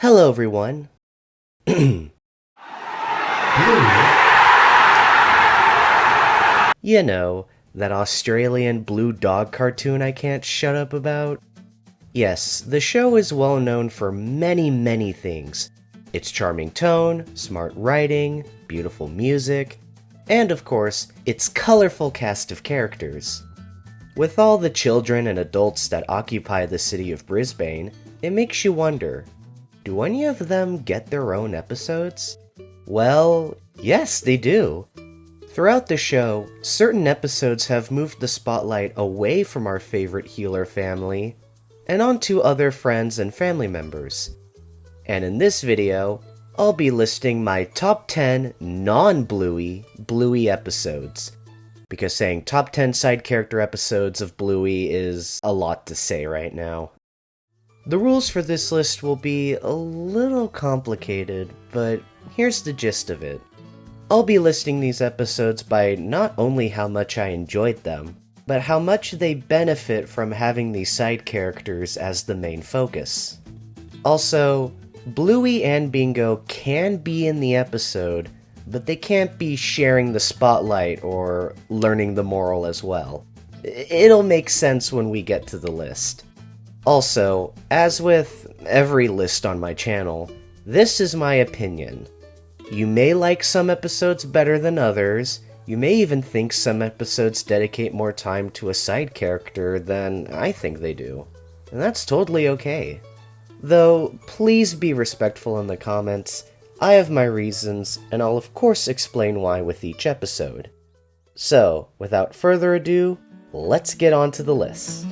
Hello, everyone. You know, that Australian blue dog cartoon I can't shut up about? Yes, the show is well known for many things. Its charming tone, smart writing, beautiful music, and of course, its colorful cast of characters. With all the children and adults that occupy the city of Brisbane, it makes you wonder, do any of them get their own episodes? Well, yes, they do. Throughout the show, certain episodes have moved the spotlight away from our favorite healer family and onto other friends and family members. And in this video, I'll be listing my top 10 non-Bluey Bluey episodes. Because saying top 10 side character episodes of Bluey is a lot to say right now. The rules for this list will be a little complicated, but here's the gist of it. I'll be listing these episodes by not only how much I enjoyed them, but how much they benefit from having these side characters as the main focus. Also, Bluey and Bingo can be in the episode, but they can't be sharing the spotlight or learning the moral as well. It'll make sense when we get to the list. Also, as with every list on my channel, this is my opinion. You may like some episodes better than others, you may even think some episodes dedicate more time to a side character than I think they do. And that's totally okay. Though, please be respectful in the comments. I have my reasons, and I'll of course explain why with each episode. So, without further ado, let's get on to the list.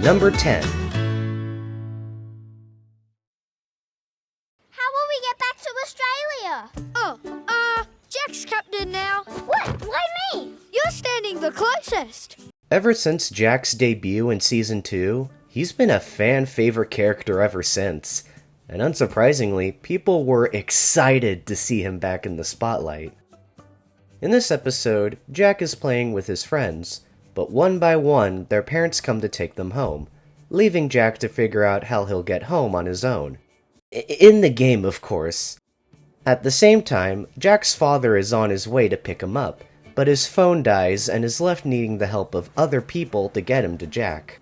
Number 10. How will we get back to Australia? Jack's captain now. What? Why me? You're standing the closest. Ever since Jack's debut in Season 2, he's been a fan-favorite character ever since. And unsurprisingly, people were excited to see him back in the spotlight. In this episode, Jack is playing with his friends, but one by one, their parents come to take them home, leaving Jack to figure out how he'll get home on his own. In the game, of course. At the same time, Jack's father is on his way to pick him up, but his phone dies and is left needing the help of other people to get him to Jack.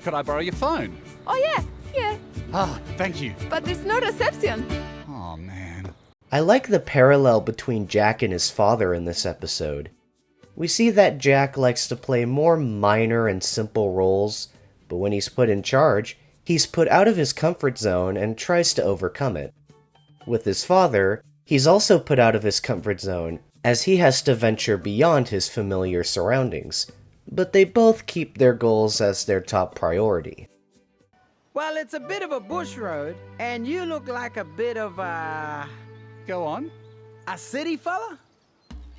Could I borrow your phone? Oh yeah. Ah, thank you. But there's no reception. Oh, man. I like the parallel between Jack and his father in this episode. We see that Jack likes to play more minor and simple roles, but when he's put in charge, he's put out of his comfort zone and tries to overcome it. With his father, he's also put out of his comfort zone, as he has to venture beyond his familiar surroundings, but they both keep their goals as their top priority. Well, it's a bit of a bush road, and you look like a bit of Go on. a city fella?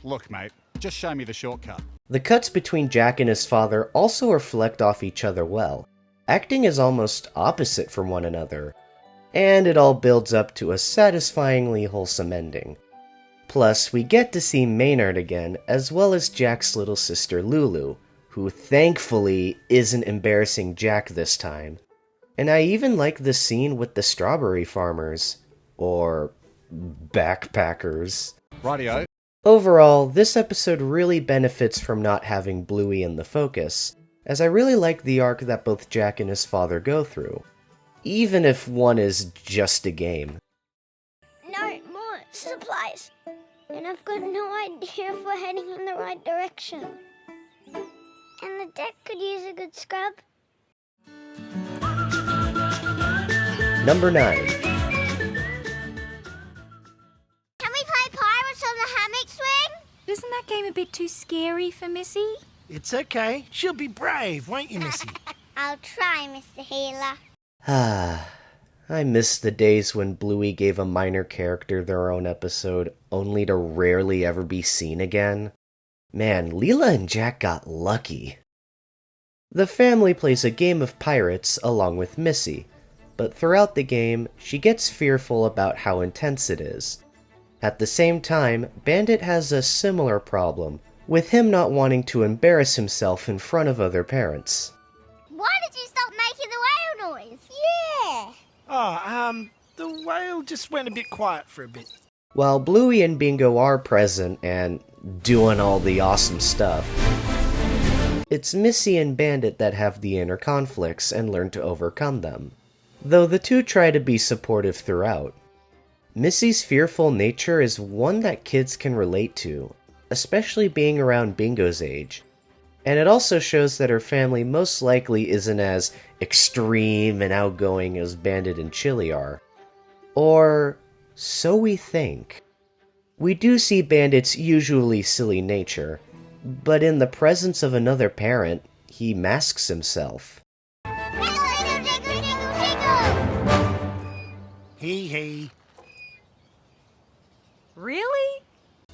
Look, mate, just show me the shortcut. The cuts between Jack and his father also reflect off each other well, acting as almost opposite from one another, and it all builds up to a satisfyingly wholesome ending. Plus, we get to see Maynard again, as well as Jack's little sister Lulu, who thankfully isn't embarrassing Jack this time. And I even like the scene with the strawberry farmers, or backpackers. Rightio. Overall, this episode really benefits from not having Bluey in the focus, as I really like the arc that both Jack and his father go through, even if one is just a game. No, more supplies. And I've got no idea if we're heading in the right direction. And the deck could use a good scrub. Number 9. Can we play Pirates on the Hammock Swing? Isn't that game a bit too scary for Missy? It's okay. She'll be brave, won't you, Missy? I'll try, Mr. Healer. I miss the days when Bluey gave a minor character their own episode, only to rarely ever be seen again. Man, Leela and Jack got lucky. The family plays a game of pirates along with Missy, but throughout the game, she gets fearful about how intense it is. At the same time, Bandit has a similar problem, with him not wanting to embarrass himself in front of other parents. Why did you stop making the whale noise? Yeah. Oh, the whale just went a bit quiet for a bit. While Bluey and Bingo are present and doing all the awesome stuff, it's Missy and Bandit that have the inner conflicts and learn to overcome them, though the two try to be supportive throughout. Missy's fearful nature is one that kids can relate to, especially being around Bingo's age, and it also shows that her family most likely isn't as extreme and outgoing as Bandit and Chili are. Or so we think. We do see Bandit's usually silly nature, but in the presence of another parent, he masks himself. Jiggle, jiggle, jiggle, jiggle. Hee. Really?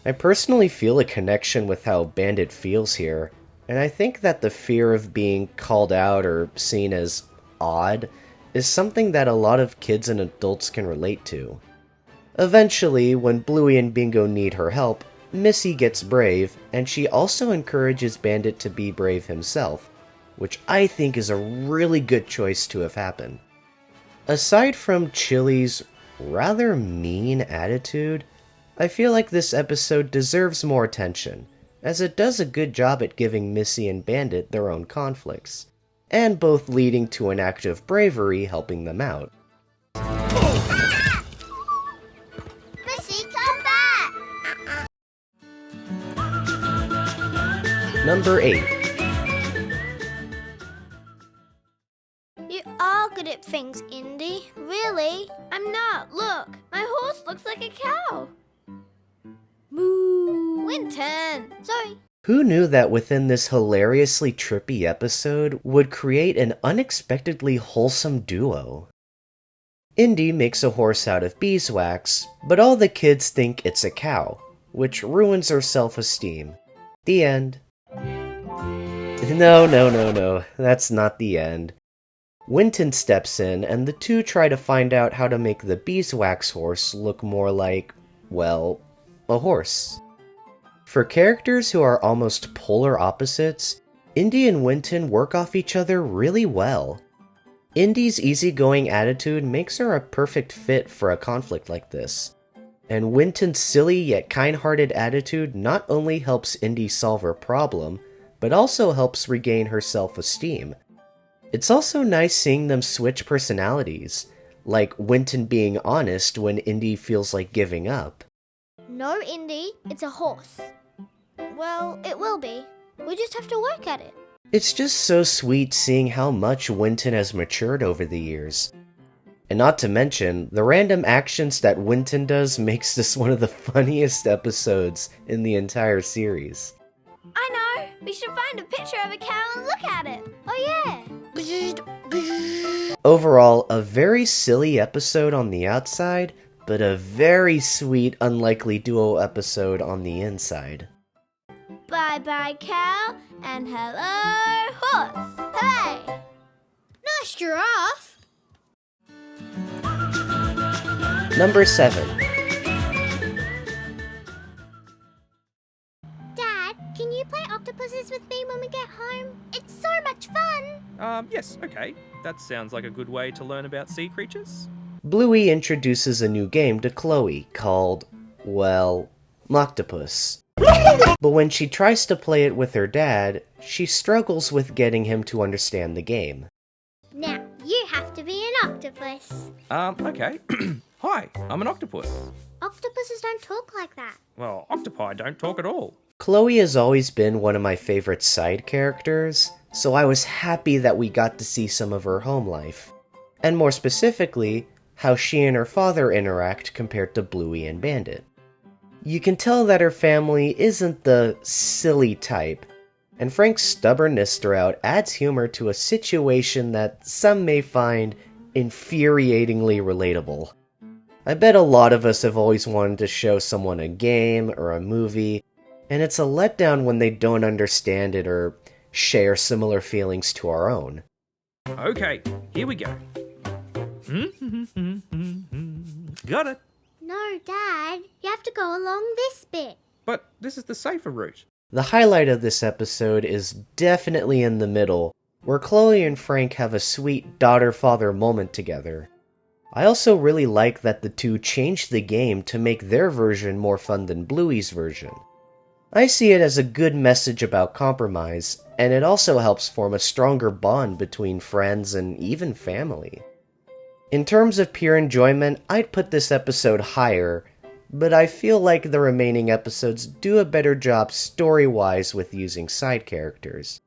I personally feel a connection with how Bandit feels here, and I think that the fear of being called out or seen as odd is something that a lot of kids and adults can relate to. Eventually, when Bluey and Bingo need her help, Missy gets brave, and she also encourages Bandit to be brave himself, which I think is a really good choice to have happened. Aside from Chili's rather mean attitude, I feel like this episode deserves more attention, as it does a good job at giving Missy and Bandit their own conflicts, and both leading to an act of bravery helping them out. Missy, come back. Number 8. You are good at things, Indy. Really? I'm not. Look, my horse looks like a cow. Moo. Winton. Sorry. Who knew that within this hilariously trippy episode would create an unexpectedly wholesome duo? Indy makes a horse out of beeswax, but all the kids think it's a cow, which ruins her self-esteem. The end. No, that's not the end. Winton steps in, and the two try to find out how to make the beeswax horse look more like, well, a horse. For characters who are almost polar opposites, Indy and Winton work off each other really well. Indy's easygoing attitude makes her a perfect fit for a conflict like this, and Winton's silly yet kind-hearted attitude not only helps Indy solve her problem, but also helps regain her self-esteem. It's also nice seeing them switch personalities, like Winton being honest when Indy feels like giving up. No, Indy, it's a horse. Well, it will be. We just have to work at it. It's just so sweet seeing how much Winton has matured over the years. And not to mention, the random actions that Winton does makes this one of the funniest episodes in the entire series. I know. We should find a picture of a cow and look at it. Oh, yeah. Overall, a very silly episode on the outside, but a very sweet, unlikely duo episode on the inside. Bye-bye, cow, and hello, horse. Hooray! Nice giraffe. Number 7. Dad, can you play octopuses with me when we get home? It's so much fun. Yes, okay. That sounds like a good way to learn about sea creatures. Bluey introduces a new game to Chloe called, well, Moctopus. But when she tries to play it with her dad, she struggles with getting him to understand the game. Now, you have to be an octopus. Okay. Hi, I'm an octopus. Octopuses don't talk like that. Well, octopi don't talk at all. Chloe has always been one of my favorite side characters, so I was happy that we got to see some of her home life. And more specifically, how she and her father interact compared to Bluey and Bandit. You can tell that her family isn't the silly type, and Frank's stubbornness throughout adds humor to a situation that some may find infuriatingly relatable. I bet a lot of us have always wanted to show someone a game or a movie, and it's a letdown when they don't understand it or share similar feelings to our own. Okay, here we go. Got it. No, Dad. You have to go along this bit. But this is the safer route. The highlight of this episode is definitely in the middle, where Chloe and Frank have a sweet daughter-father moment together. I also really like that the two changed the game to make their version more fun than Bluey's version. I see it as a good message about compromise, and it also helps form a stronger bond between friends and even family. In terms of pure enjoyment, I'd put this episode higher, but I feel like the remaining episodes do a better job story-wise with using side characters.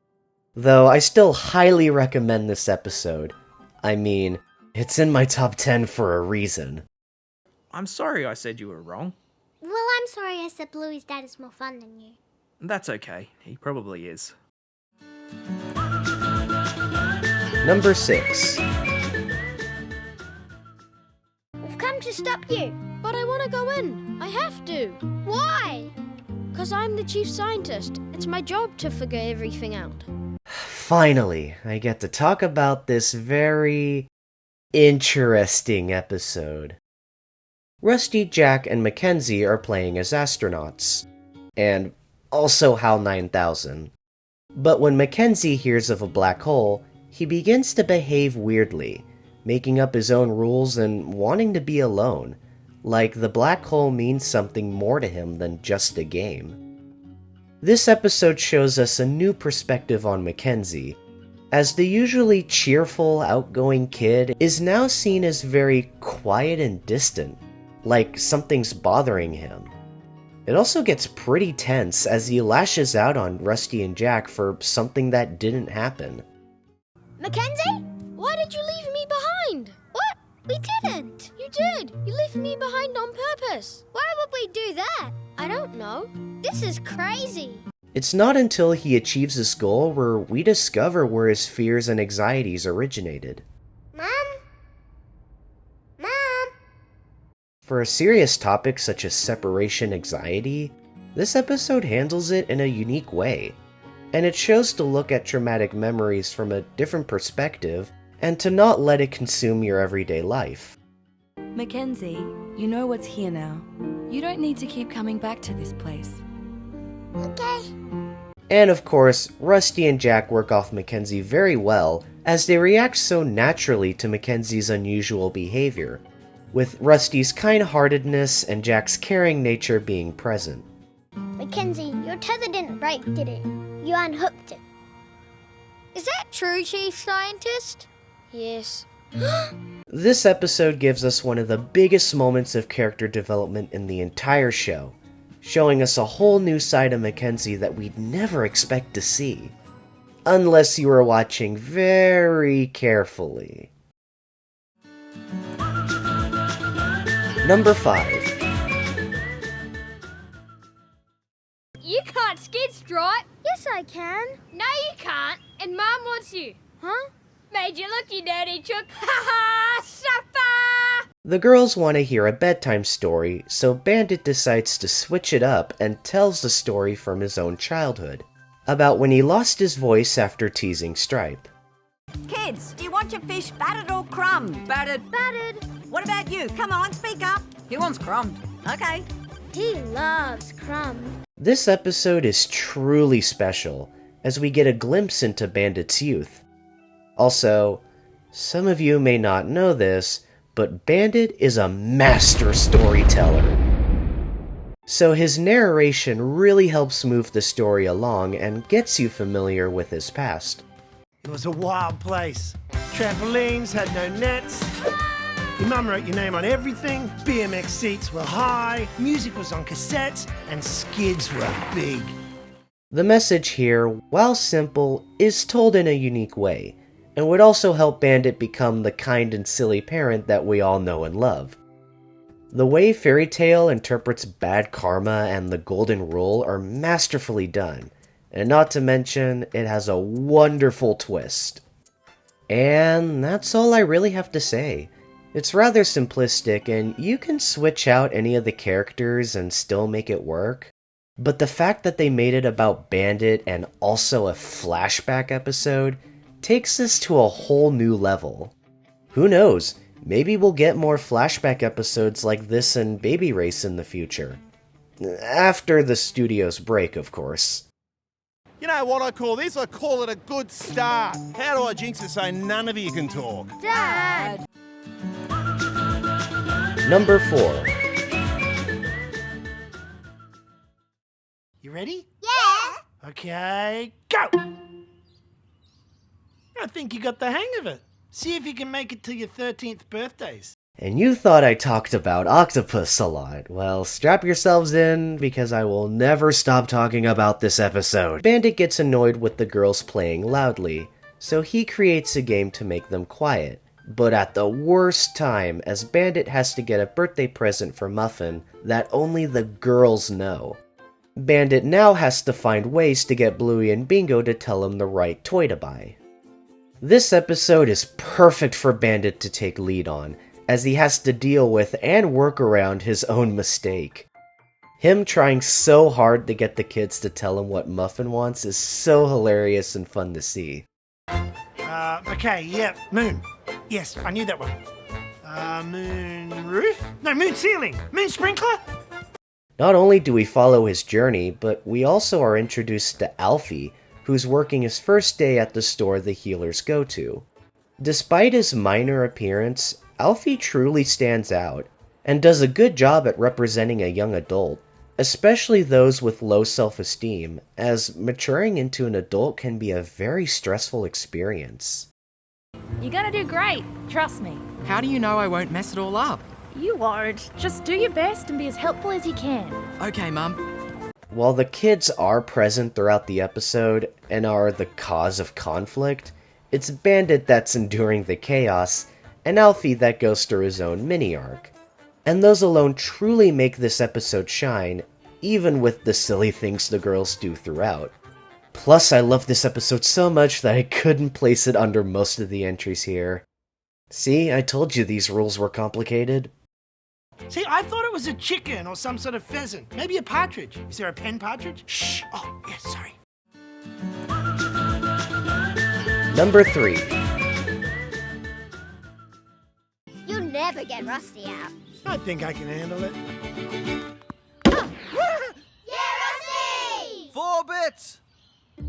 Though I still highly recommend this episode. I mean, it's in my top 10 for a reason. I'm sorry I said you were wrong. Well, I'm sorry I said Bluey's dad is more fun than you. That's okay. He probably is. Number 6. We've come to stop you. But I want to go in. I have to. Why? Because I'm the chief scientist. It's my job to figure everything out. Finally, I get to talk about this very interesting episode. Rusty, Jack, and Mackenzie are playing as astronauts, and also HAL 9000. But when Mackenzie hears of a black hole, he begins to behave weirdly, making up his own rules and wanting to be alone, like the black hole means something more to him than just a game. This episode shows us a new perspective on Mackenzie, as the usually cheerful, outgoing kid is now seen as very quiet and distant, like something's bothering him. It also gets pretty tense as he lashes out on Rusty and Jack for something that didn't happen. Mackenzie? Why did you leave me behind? What? We didn't. You did. You left me behind on purpose. Why would we do that? I don't know. This is crazy. It's not until he achieves his goal where we discover where his fears and anxieties originated. Mom? Mom? For a serious topic such as separation anxiety, this episode handles it in a unique way, and it shows to look at traumatic memories from a different perspective and to not let it consume your everyday life. Mackenzie, you know what's here now. You don't need to keep coming back to this place. Okay. And of course, Rusty and Jack work off Mackenzie very well as they react so naturally to Mackenzie's unusual behavior, with Rusty's kind-heartedness and Jack's caring nature being present. Mackenzie, your tether didn't break, did it? You unhooked it. Is that true, Chief Scientist? Yes. This episode gives us one of the biggest moments of character development in the entire show, showing us a whole new side of Mackenzie that we'd never expect to see. Unless you were watching very carefully. Number 5. You can't skid strut. Yes, I can. No, you can't. And Mom wants you. Huh? Made you look, you dirty chook. Ha ha! Suffer! The girls want to hear a bedtime story, so Bandit decides to switch it up and tells the story from his own childhood, about when he lost his voice after teasing Stripe. Kids, do you want your fish battered or crumbed? Battered. Battered. What about you? Come on, speak up. He wants crumbed. Okay. He loves crumb. This episode is truly special, as we get a glimpse into Bandit's youth. Also, some of you may not know this, but Bandit is a master storyteller. So his narration really helps move the story along and gets you familiar with his past. It was a wild place. Trampolines had no nets. Your mum wrote your name on everything. BMX seats were high. Music was on cassettes. And skids were big. The message here, while simple, is told in a unique way, and would also help Bandit become the kind and silly parent that we all know and love. The way Fairy Tale interprets bad karma and the golden rule are masterfully done, and not to mention, it has a wonderful twist. And that's all I really have to say. It's rather simplistic, and you can switch out any of the characters and still make it work. But the fact that they made it about Bandit and also a flashback episode takes this to a whole new level. Who knows, Maybe we'll get more flashback episodes like this and Baby Race in the future. After the studio's break, of course. You know what I call this? I call it a good start. How do I jinx it so none of you can talk? Dad! Number 4. You ready? Yeah. Okay, go! I think you got the hang of it. See if you can make it to your 13th birthdays. And you thought I talked about octopus a lot. Well, strap yourselves in, because I will never stop talking about this episode. Bandit gets annoyed with the girls playing loudly, so he creates a game to make them quiet. But at the worst time, as Bandit has to get a birthday present for Muffin that only the girls know. Bandit now has to find ways to get Bluey and Bingo to tell him the right toy to buy. This episode is perfect for Bandit to take lead on, as he has to deal with and work around his own mistake. Him trying so hard to get the kids to tell him what Muffin wants is so hilarious and fun to see. Okay, yeah, moon. Yes, I knew that one. Moon roof? No, moon ceiling. Moon sprinkler? Not only do we follow his journey, but we also are introduced to Alfie, who's working his first day at the store the healers go to. Despite his minor appearance, Alfie truly stands out, and does a good job at representing a young adult, especially those with low self-esteem, as maturing into an adult can be a very stressful experience. You're gonna do great, trust me. How do you know I won't mess it all up? You won't. Just do your best and be as helpful as you can. Okay, Mum. While the kids are present throughout the episode and are the cause of conflict, it's Bandit that's enduring the chaos, and Alfie that goes through his own mini-arc. And those alone truly make this episode shine, even with the silly things the girls do throughout. Plus, I love this episode so much that I couldn't place it under most of the entries here. See, I told you these rules were complicated. See, I thought it was a chicken or some sort of pheasant. Maybe a partridge. Is there a pen partridge? Shh! Oh, yes, sorry. Number 3. You'll never get Rusty out. I think I can handle it. Yeah, Rusty! 4 bits!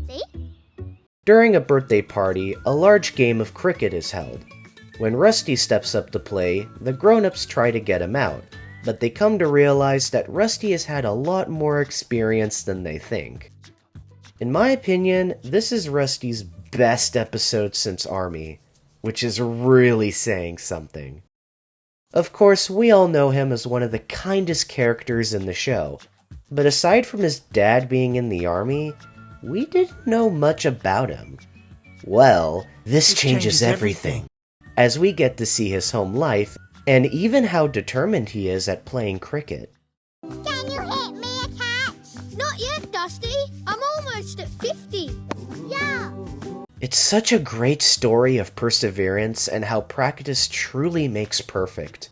See? During a birthday party, a large game of cricket is held. When Rusty steps up to play, the grown-ups try to get him out, but they come to realize that Rusty has had a lot more experience than they think. In my opinion, this is Rusty's best episode since Army, which is really saying something. Of course, we all know him as one of the kindest characters in the show, but aside from his dad being in the Army, we didn't know much about him. Well, this changes everything, as we get to see his home life, and even how determined he is at playing cricket. Can you hit me a catch? Not yet, Dusty. I'm almost at 50. Yeah. It's such a great story of perseverance and how practice truly makes perfect.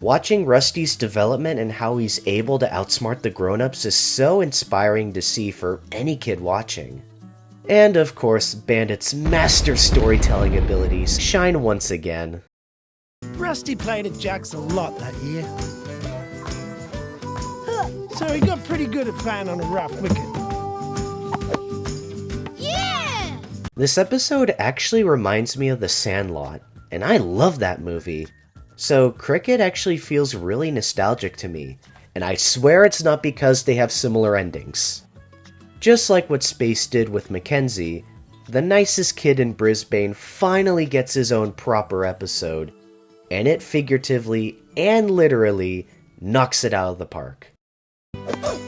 Watching Rusty's development and how he's able to outsmart the grown-ups is so inspiring to see for any kid watching. And of course, Bandit's master storytelling abilities shine once again. Rusty played at Jack's a lot that year. So he got pretty good at playing on a rough wicket. Yeah! This episode actually reminds me of The Sandlot, and I love that movie. So cricket actually feels really nostalgic to me, and I swear it's not because they have similar endings. Just like what Space did with Mackenzie, the nicest kid in Brisbane finally gets his own proper episode, and it figuratively and literally knocks it out of the park. Uh-oh!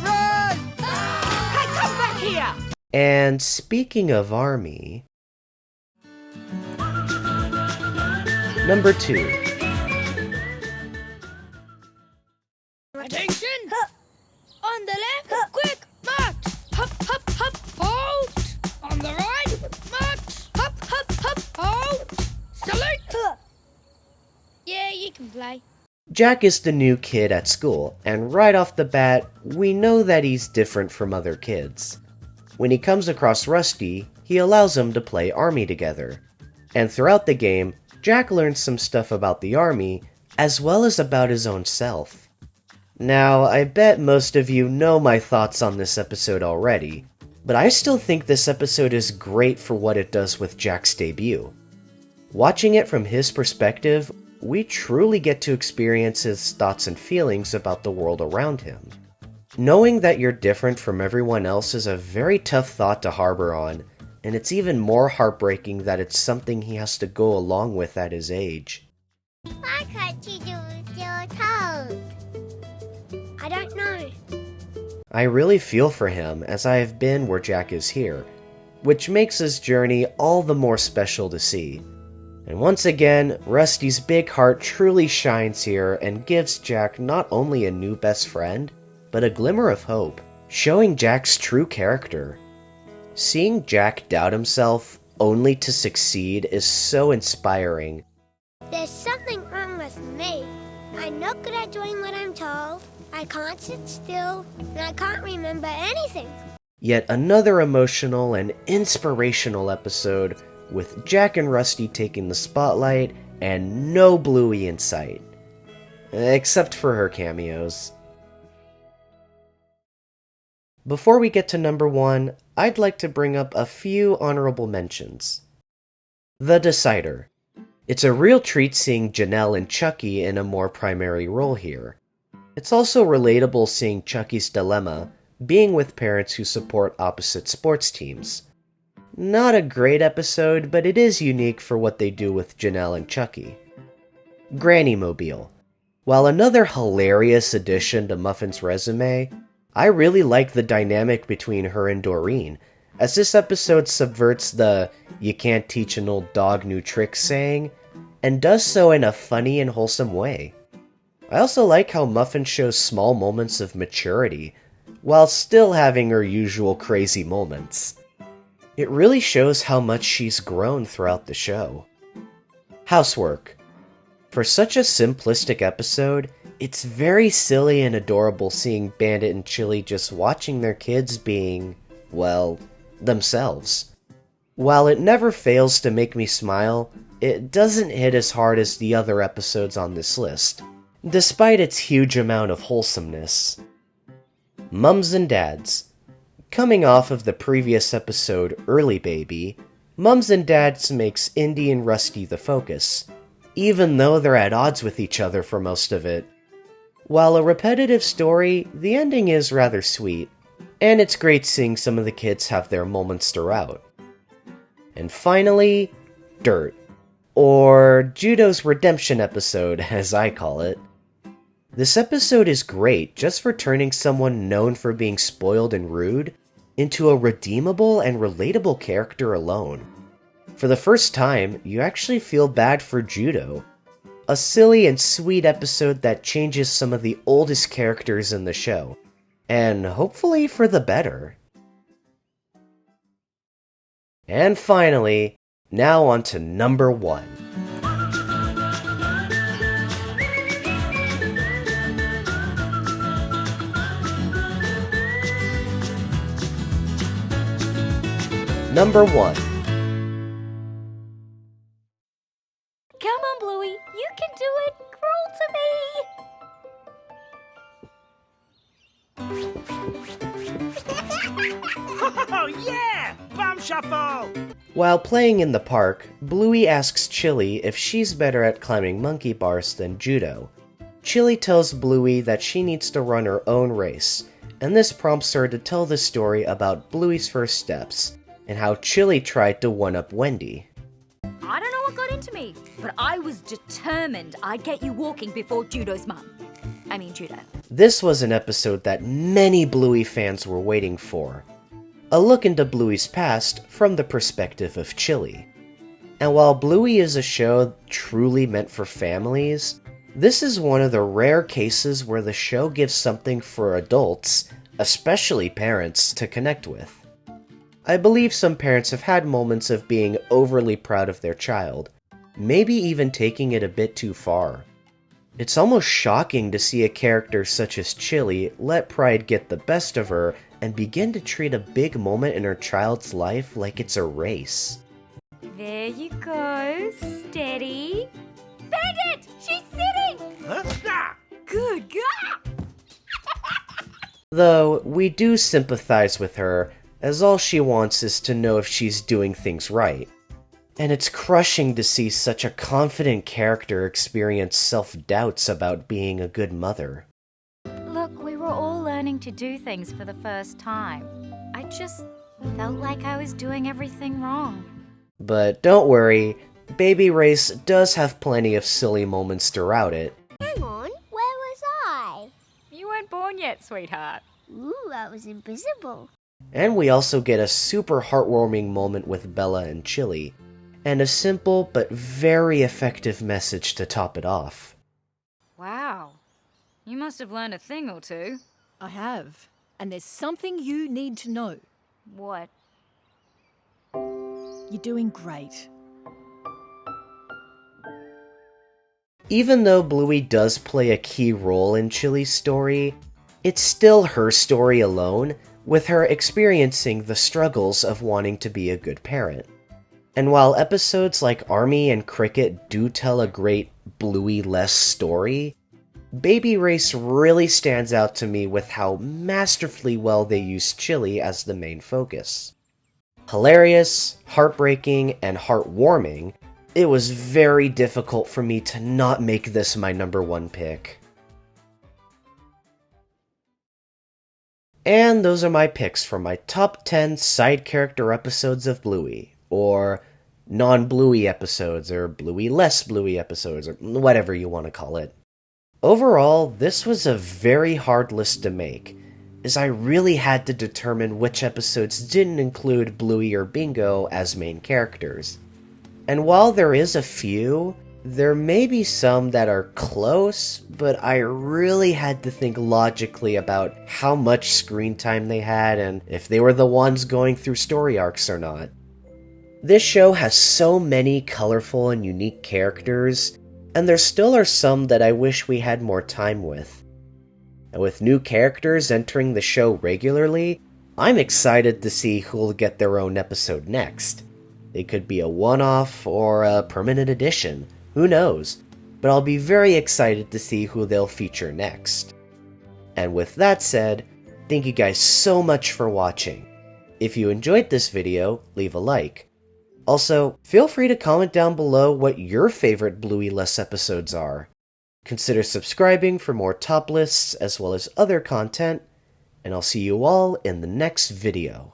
Run! Hey, come back here! And speaking of Army... Number 2. Attention! On the left, quick, march! Hop, hop, hop, hold! On the right, march! Hop, hop, hop, hold! Salute! Yeah, you can play. Jack is the new kid at school, and right off the bat, we know that he's different from other kids. When he comes across Rusty, he allows him to play Army together. And throughout the game, Jack learns some stuff about the army, as well as about his own self. Now, I bet most of you know my thoughts on this episode already, but I still think this episode is great for what it does with Jack's debut. Watching it from his perspective, we truly get to experience his thoughts and feelings about the world around him. Knowing that you're different from everyone else is a very tough thought to harbor on, and it's even more heartbreaking that it's something he has to go along with at his age. Why can't you do with your toes? I don't know. I really feel for him, as I have been where Jack is here, which makes his journey all the more special to see. And once again, Rusty's big heart truly shines here and gives Jack not only a new best friend, but a glimmer of hope, showing Jack's true character. Seeing Jack doubt himself only to succeed is so inspiring. There's something wrong with me. I'm not good at doing what I'm told. I can't sit still, and I can't remember anything. Yet another emotional and inspirational episode with Jack and Rusty taking the spotlight and no Bluey in sight. Except for her cameos. Before we get to number 1, I'd like to bring up a few honorable mentions. The Decider. It's a real treat seeing Janelle and Chucky in a more primary role here. It's also relatable seeing Chucky's dilemma, being with parents who support opposite sports teams. Not a great episode, but it is unique for what they do with Janelle and Chucky. Granny Mobile. While another hilarious addition to Muffin's resume, I really like the dynamic between her and Doreen, as this episode subverts the "you can't teach an old dog new tricks" saying, and does so in a funny and wholesome way. I also like how Muffin shows small moments of maturity, while still having her usual crazy moments. It really shows how much she's grown throughout the show. Housework. For such a simplistic episode, it's very silly and adorable seeing Bandit and Chili just watching their kids being, well, themselves. While it never fails to make me smile, it doesn't hit as hard as the other episodes on this list, despite its huge amount of wholesomeness. Mums and Dads. Coming off of the previous episode, Early Baby, Mums and Dads makes Indy and Rusty the focus, even though they're at odds with each other for most of it. While a repetitive story, the ending is rather sweet, and it's great seeing some of the kids have their moments throughout. And finally, Dirt, or Judo's redemption episode, as I call it. This episode is great just for turning someone known for being spoiled and rude into a redeemable and relatable character alone. For the first time, you actually feel bad for Judo. A silly and sweet episode that changes some of the oldest characters in the show, and hopefully for the better. And finally, now on to number 1. Number 1. Come on, Bluey. You can do it. Crawl to me. Oh yeah! Bum shuffle! While playing in the park, Bluey asks Chili if she's better at climbing monkey bars than Judo. Chili tells Bluey that she needs to run her own race, and this prompts her to tell the story about Bluey's first steps, and how Chili tried to one-up Wendy. I don't know what got into me, but I was determined I'd get you walking before Judo. This was an episode that many Bluey fans were waiting for. A look into Bluey's past from the perspective of Chili. And while Bluey is a show truly meant for families, this is one of the rare cases where the show gives something for adults, especially parents, to connect with. I believe some parents have had moments of being overly proud of their child, maybe even taking it a bit too far. It's almost shocking to see a character such as Chili let pride get the best of her and begin to treat a big moment in her child's life like it's a race. There you go. Steady. Bandit! She's sitting! Huh? Good girl! Though, we do sympathize with her, as all she wants is to know if she's doing things right. And it's crushing to see such a confident character experience self-doubts about being a good mother. Look, we were all learning to do things for the first time. I just felt like I was doing everything wrong. But don't worry, Baby Race does have plenty of silly moments throughout it. Hang on, where was I? You weren't born yet, sweetheart. Ooh, I was invisible. And we also get a super heartwarming moment with Bella and Chili, and a simple but very effective message to top it off. Wow. You must have learned a thing or two. I have. And there's something you need to know. What? You're doing great. Even though Bluey does play a key role in Chili's story, it's still her story alone, with her experiencing the struggles of wanting to be a good parent. And while episodes like Army and Cricket do tell a great Bluey-less story, Baby Race really stands out to me with how masterfully well they use Chili as the main focus. Hilarious, heartbreaking, and heartwarming, it was very difficult for me to not make this my #1 pick. And those are my picks for my top 10 side character episodes of Bluey, or non-Bluey episodes, or Bluey-less Bluey episodes, or whatever you want to call it. Overall, this was a very hard list to make, as I really had to determine which episodes didn't include Bluey or Bingo as main characters. And while there is a few, there may be some that are close, but I really had to think logically about how much screen time they had and if they were the ones going through story arcs or not. This show has so many colorful and unique characters, and there still are some that I wish we had more time with. And with new characters entering the show regularly, I'm excited to see who'll get their own episode next. It could be a one-off or a permanent addition, who knows, but I'll be very excited to see who they'll feature next. And with that said, thank you guys so much for watching. If you enjoyed this video, leave a like. Also, feel free to comment down below what your favorite Bluey-less episodes are. Consider subscribing for more top lists as well as other content, and I'll see you all in the next video.